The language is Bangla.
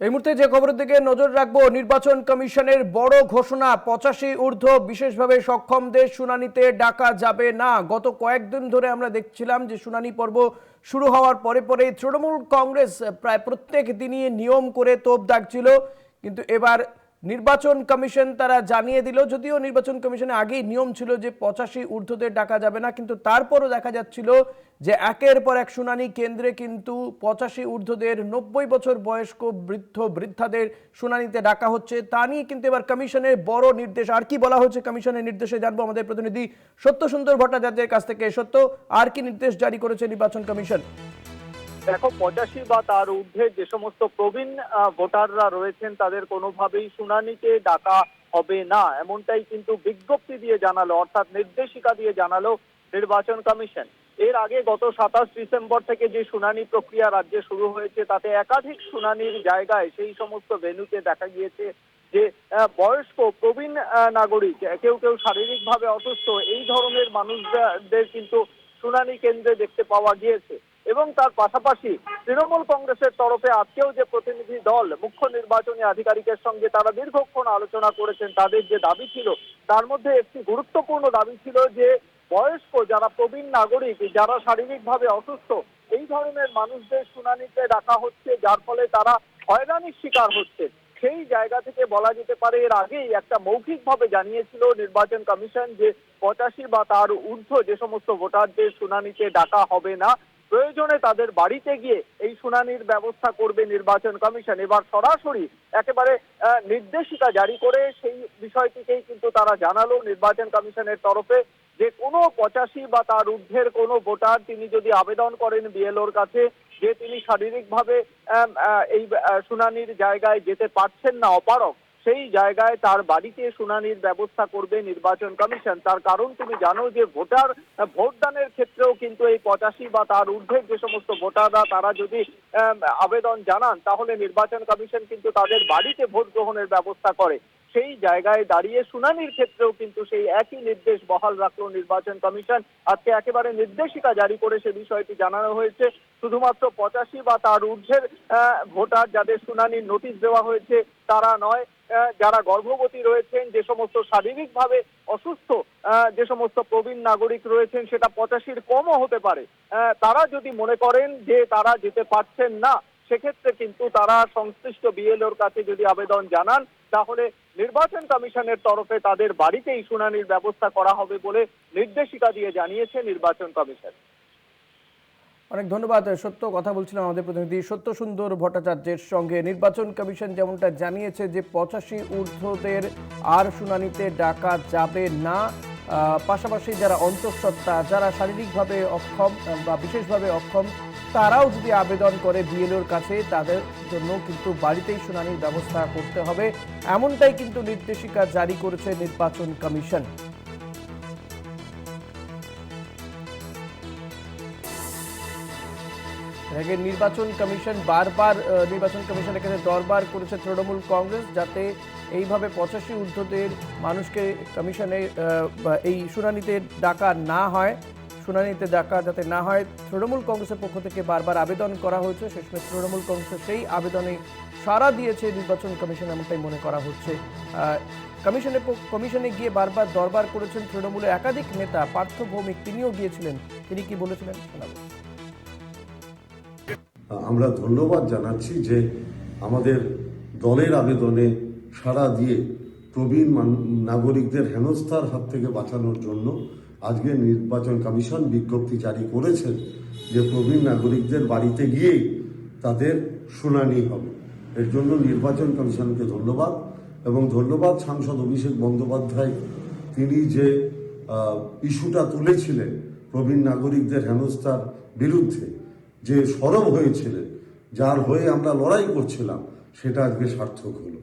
এই মুহূর্তে যে খবরের দিকে নজর রাখবো, নির্বাচন কমিশনের বড় ঘোষণা, 85 ঊর্ধ্ব বিশেষভাবে সক্ষমদের শুনানিতে ডাকা যাবে না। গত কয়েকদিন ধরে আমরা দেখছিলাম যে শুনানি পর্ব শুরু হওয়ার পরে পরে তৃণমূল কংগ্রেস প্রায় প্রত্যেক দিনই নিয়ম করে তোপ দাগছিল, কিন্তু এবার নির্বাচন কমিশন তারা জানিয়ে দিল, যদিও নির্বাচন কমিশনে আগেই নিয়ম ছিল যে 85 ঊর্ধ্বদের ডাকা যাবে না, কিন্তু তারপরও দেখা যাচ্ছিল যে একের পর এক শুনানি কেন্দ্রে কিন্তু 85 ঊর্ধ্বদের 90 বছর বয়স্ক বৃদ্ধ বৃদ্ধাদের শুনানিতে ডাকা হচ্ছে। তা নিয়ে কিন্তু এবার কমিশনের বড় নির্দেশ। আর কি বলা হচ্ছে কমিশনের নির্দেশে জানবো আমাদের প্রতিনিধি সত্য সুন্দর ভট্টাচার্যের কাছ থেকে। সত্য, আর কি নির্দেশ জারি করেছে নির্বাচন কমিশন? দেখো, 85 বা তার ঊর্ধ্বে যে সমস্ত প্রবীণ ভোটাররা রয়েছেন তাদের কোনোভাবেই শুনানিতে ডাকা হবে না, এমনটাই কিন্তু বিজ্ঞপ্তি দিয়ে জানালো, অর্থাৎ নির্দেশিকা দিয়ে জানালো নির্বাচন কমিশন। এর আগে গত 27 ডিসেম্বর থেকে যে শুনানি প্রক্রিয়া রাজ্যে শুরু হয়েছে, তাতে একাধিক শুনানির জায়গায় সেই সমস্ত ভেন্যুতে দেখা গিয়েছে যে বয়স্ক প্রবীণ নাগরিক, কেউ কেউ শারীরিকভাবে অসুস্থ, এই ধরনের মানুষদের কিন্তু শুনানি কেন্দ্রে দেখতে পাওয়া গিয়েছে। এবং তার পাশাপাশি তৃণমূল কংগ্রেসের তরফে আজকেও যে প্রতিনিধি দল মুখ্য নির্বাচনী আধিকারিকের সঙ্গে তারা দীর্ঘক্ষণ আলোচনা করেছেন, তাদের যে দাবি ছিল তার মধ্যে একটি গুরুত্বপূর্ণ দাবি ছিল যে বয়স্ক যারা প্রবীণ নাগরিক, যারা শারীরিকভাবে অসুস্থ, এই ধরনের মানুষদের শুনানিতে ডাকা হচ্ছে, যার ফলে তারা হয়রানির শিকার হচ্ছে। সেই জায়গা থেকে বলা যেতে পারে এর আগেই একটা মৌখিকভাবে জানিয়েছিল নির্বাচন কমিশন যে 85 বা তার ঊর্ধ্ব যে সমস্ত ভোটারদের শুনানিতে ডাকা হবে না, প্রয়োজনে তাদের বাড়িতে গিয়ে এই শুনানির ব্যবস্থা করবে নির্বাচন কমিশন। এবার সরাসরি একেবারে নির্দেশিকা জারি করে সেই বিষয়টিকেই কিন্তু তারা জানালো নির্বাচন কমিশনের তরফে যে কোনো 85 বা তার ঊর্ধ্বের কোনো ভোটার তিনি যদি আবেদন করেন বিএলওর কাছে যে তিনি শারীরিকভাবে এই শুনানির জায়গায় যেতে পারছেন না, অপারগ, সেই জায়গায় তার বাড়িতে শুনানির ব্যবস্থা করবে নির্বাচন কমিশন। তার কারণ তুমি জানো যে ভোটদানের ক্ষেত্রেও কিন্তু এই 85 বা তার ঊর্ধ্বের যে সমস্ত ভোটাররা তারা যদি আবেদন জানান, তাহলে নির্বাচন কমিশন কিন্তু তাদের বাড়িতে ভোট গ্রহণের ব্যবস্থা করে। সেই জায়গায় দাঁড়িয়ে শুনানির ক্ষেত্রেও কিন্তু সেই একই নির্দেশ বহাল রাখলো নির্বাচন কমিশন। আজকে একেবারে নির্দেশিকা জারি করে সে বিষয়টি জানানো হয়েছে। শুধুমাত্র 85 বা তার ঊর্ধ্বের ভোটার যাদের শুনানির নোটিশ দেওয়া হয়েছে তারা নয়, যারা গর্ভবতী রয়েছেন, যে সমস্ত শারীরিকভাবে অসুস্থ যে সমস্ত প্রবীণ নাগরিক রয়েছেন, সেটা 85-র কমও হতে পারে, তারা যদি মনে করেন যে তারা যেতে পারছেন না, সেক্ষেত্রে কিন্তু তারা সংশ্লিষ্ট বিএলওর কাছে যদি আবেদন জানান, তাহলে নির্বাচন কমিশনের তরফে তাদের বাড়িতেই শুনানির ব্যবস্থা করা হবে বলে নির্দেশিকা দিয়ে জানিয়েছে নির্বাচন কমিশন। অনেক ধন্যবাদ সত্য। কথা বলছিলাম আমাদের প্রতিনিধি সত্য সুন্দর ভট্টাচার্যের সঙ্গে। নির্বাচন কমিশন যেমনটা জানিয়েছে যে 85 ঊর্ধ্বদের আর শুনানিতে ডাকা যাবে না। পাশাপাশি যারা অন্তঃসত্ত্বা, যারা শারীরিকভাবে অক্ষম বা বিশেষভাবে অক্ষম, তারাও যদি আবেদন করে বিএলওর কাছে, তাদের জন্য কিন্তু বাড়িতেই শুনানির ব্যবস্থা করতে হবে, এমনটাই কিন্তু নির্দেশিকা জারি করেছে নির্বাচন কমিশন। আগে নির্বাচন কমিশন এখানে দরবার করেছে তৃণমূল কংগ্রেস, যাতে এইভাবে 85 ঊর্ধ্বদের মানুষকে কমিশনে এই শুনানিতে ডাকা যাতে না হয়, তৃণমূল কংগ্রেসের পক্ষ থেকে বারবার আবেদন করা হয়েছে। শেষমেশ তৃণমূল কংগ্রেসের সেই আবেদনে সাড়া দিয়েছে নির্বাচন কমিশন, এমনটাই মনে করা হচ্ছে। কমিশনে গিয়ে বারবার দরবার করেছেন তৃণমূলের একাধিক নেতা। পার্থ ভৌমিক তিনিও গিয়েছিলেন, তিনি কি বলেছিলেন শোনাবো। আমরা ধন্যবাদ জানাচ্ছি যে আমাদের দলের আবেদনে সাড়া দিয়ে প্রবীণ নাগরিকদের হেনস্থার হাত থেকে বাঁচানোর জন্য আজকে নির্বাচন কমিশন বিজ্ঞপ্তি জারি করেছেন যে প্রবীণ নাগরিকদের বাড়িতে গিয়েই তাদের শুনানি হবে। এর জন্য নির্বাচন কমিশনকে ধন্যবাদ, এবং ধন্যবাদ সাংসদ অভিষেক বন্দ্যোপাধ্যায়, তিনি যে ইস্যুটা তুলেছিলেন প্রবীণ নাগরিকদের হেনস্থার বিরুদ্ধে, যে সরব হয়েছিলেন, যার হয়ে আমরা লড়াই করছিলাম, সেটা আজকে সার্থক হলো।